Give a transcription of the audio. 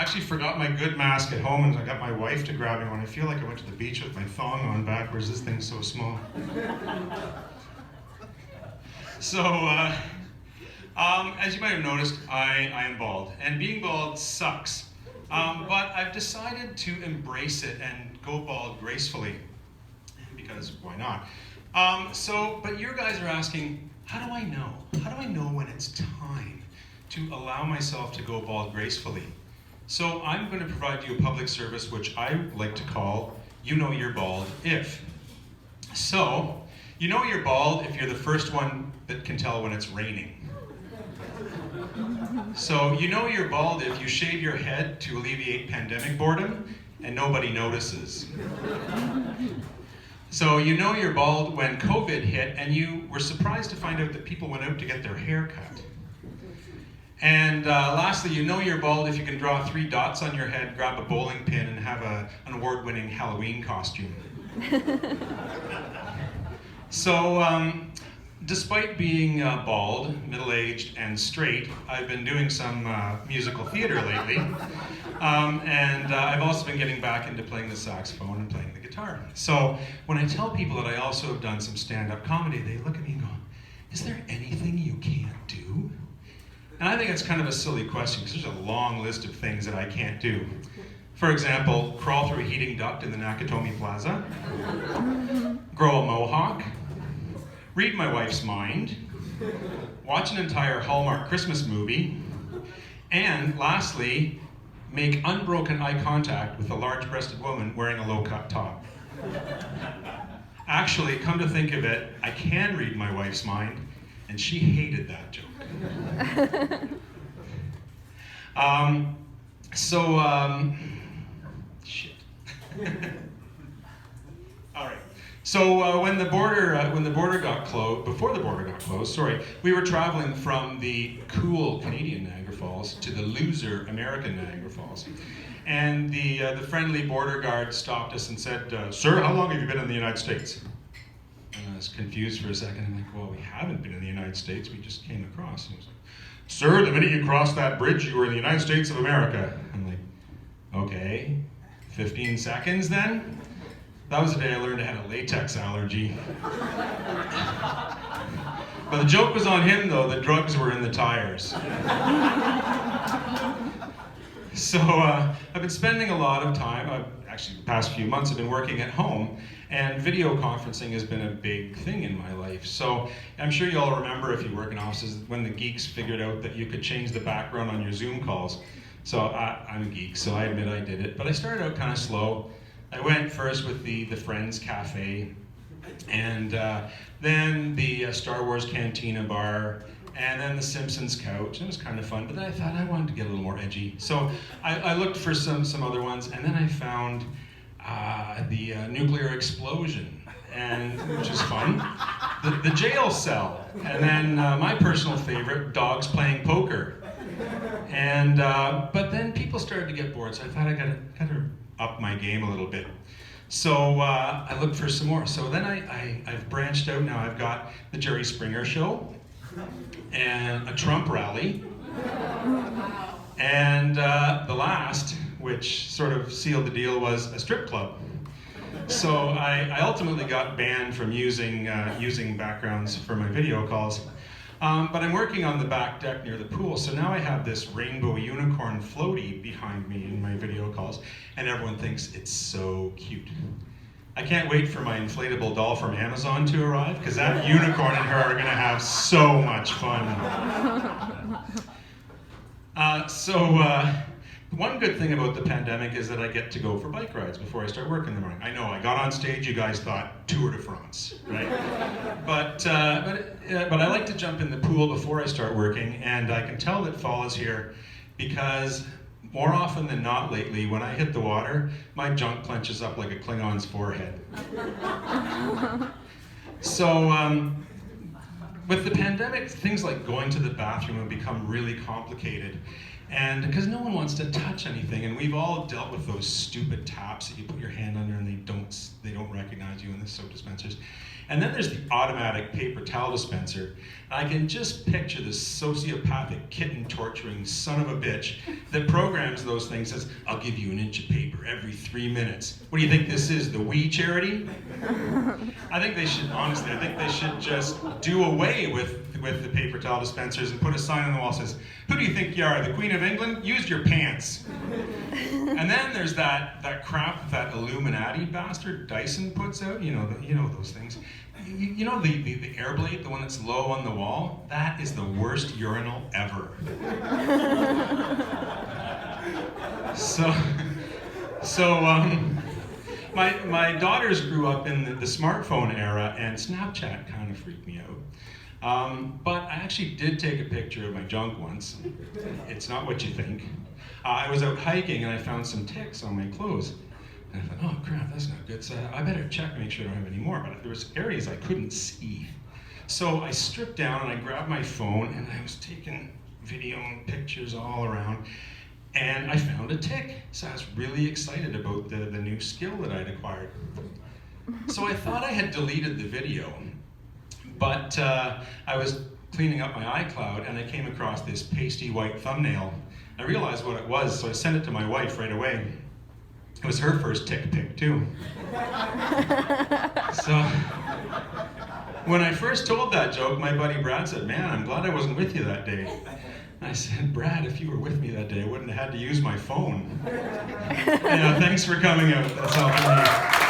actually forgot my good mask at home, and I got my wife to grab me one. I feel like I went to the beach with my thong on backwards. This thing's so small. So, as you might have noticed, I am bald, and being bald sucks. But I've decided to embrace it and go bald gracefully, because why not? But you guys are asking, how do I know? How do I know when it's time to allow myself to go bald gracefully? So I'm going to provide you a public service which I like to call, You Know You're Bald If. So, you know you're bald if you're the first one that can tell when it's raining. So you know you're bald if you shave your head to alleviate pandemic boredom and nobody notices. So you know you're bald when COVID hit and you were surprised to find out that people went out to get their hair cut. And lastly, you know you're bald if you can draw 3 dots on your head, grab a bowling pin, and have an award-winning Halloween costume. So, despite being bald, middle-aged, and straight, I've been doing some musical theater lately. And I've also been getting back into playing the saxophone and playing the guitar. So when I tell people that I also have done some stand-up comedy, they look at me and go, is there anything you can't do? And I think it's kind of a silly question, because there's a long list of things that I can't do. For example, crawl through a heating duct in the Nakatomi Plaza, grow a mohawk, read my wife's mind, watch an entire Hallmark Christmas movie, and lastly, make unbroken eye contact with a large-breasted woman wearing a low-cut top. Actually, come to think of it, I can read my wife's mind, and she hated that joke. Shit. All right. So when the border got closed, before the border got closed, we were traveling from the cool Canadian Niagara Falls to the loser American Niagara Falls. And the friendly border guard stopped us and said, "Sir, how long have you been in the United States?" And I was confused for a second. I'm like, "Well, we haven't been in the United States. We just came across." And he was like, "Sir, the minute you crossed that bridge, you were in the United States of America." I'm like, "Okay, 15 seconds then?" That was the day I learned I had a latex allergy. But the joke was on him, though. The drugs were in the tires. So I've been spending a lot of time, actually the past few months I've been working at home, and video conferencing has been a big thing in my life. So I'm sure you all remember, if you work in offices, when the geeks figured out that you could change the background on your Zoom calls. So I'm a geek, so I admit I did it. But I started out kind of slow. I went first with the Friends Cafe, and then the Star Wars Cantina bar, and then the Simpsons couch. It was kind of fun, but then I thought I wanted to get a little more edgy. So I looked for some other ones, and then I found the nuclear explosion, which is fun. The jail cell, and then my personal favorite, dogs playing poker. And but then people started to get bored, so I thought I gotta up my game a little bit. So I looked for some more. So then I've branched out now. I've got the Jerry Springer Show, and a Trump rally, and the last, which sort of sealed the deal, was a strip club. So I ultimately got banned from using backgrounds for my video calls. But I'm working on the back deck near the pool, so now I have this rainbow unicorn floaty behind me in my video calls, and everyone thinks it's so cute. I can't wait for my inflatable doll from Amazon to arrive, because that unicorn and her are going to have so much fun. One good thing about the pandemic is that I get to go for bike rides before I start work in the morning. I know, I got on stage, you guys thought Tour de France, right? But I like to jump in the pool before I start working, and I can tell that fall is here because more often than not lately, when I hit the water, my junk clenches up like a Klingon's forehead. So, with the pandemic, things like going to the bathroom have become really complicated. And because no one wants to touch anything, and we've all dealt with those stupid taps that you put your hand under and they don't recognize you in the soap dispensers. And then there's the automatic paper towel dispenser. I can just picture this sociopathic kitten torturing son of a bitch that programs those things, says, I'll give you an inch of paper every 3 minutes. What do you think this is, the We charity? I think they should, honestly, I think they should just do away with the paper towel dispensers and put a sign on the wall that says, who do you think you are, the Queen of England? Use your pants. And then there's that crap that Illuminati bastard Dyson puts out, you know those things. You know the air blade, the one that's low on the wall? That is the worst urinal ever. My daughters grew up in the smartphone era, and Snapchat kind of freaked me out. But I actually did take a picture of my junk once. It's not what you think. I was out hiking and I found some ticks on my clothes. And I thought, oh crap, that's not good. So I better check and make sure I don't have any more. But there was areas I couldn't see. So I stripped down and I grabbed my phone and I was taking video and pictures all around. And I found a tick. So I was really excited about the new skill that I'd acquired. So I thought I had deleted the video. But I was cleaning up my iCloud and I came across this pasty white thumbnail. I realized what it was, so I sent it to my wife right away. It was her first tick pic too. So when I first told that joke, my buddy Brad said, man, I'm glad I wasn't with you that day. I said, Brad, if you were with me that day, I wouldn't have had to use my phone. Thanks for coming out. That's all for me.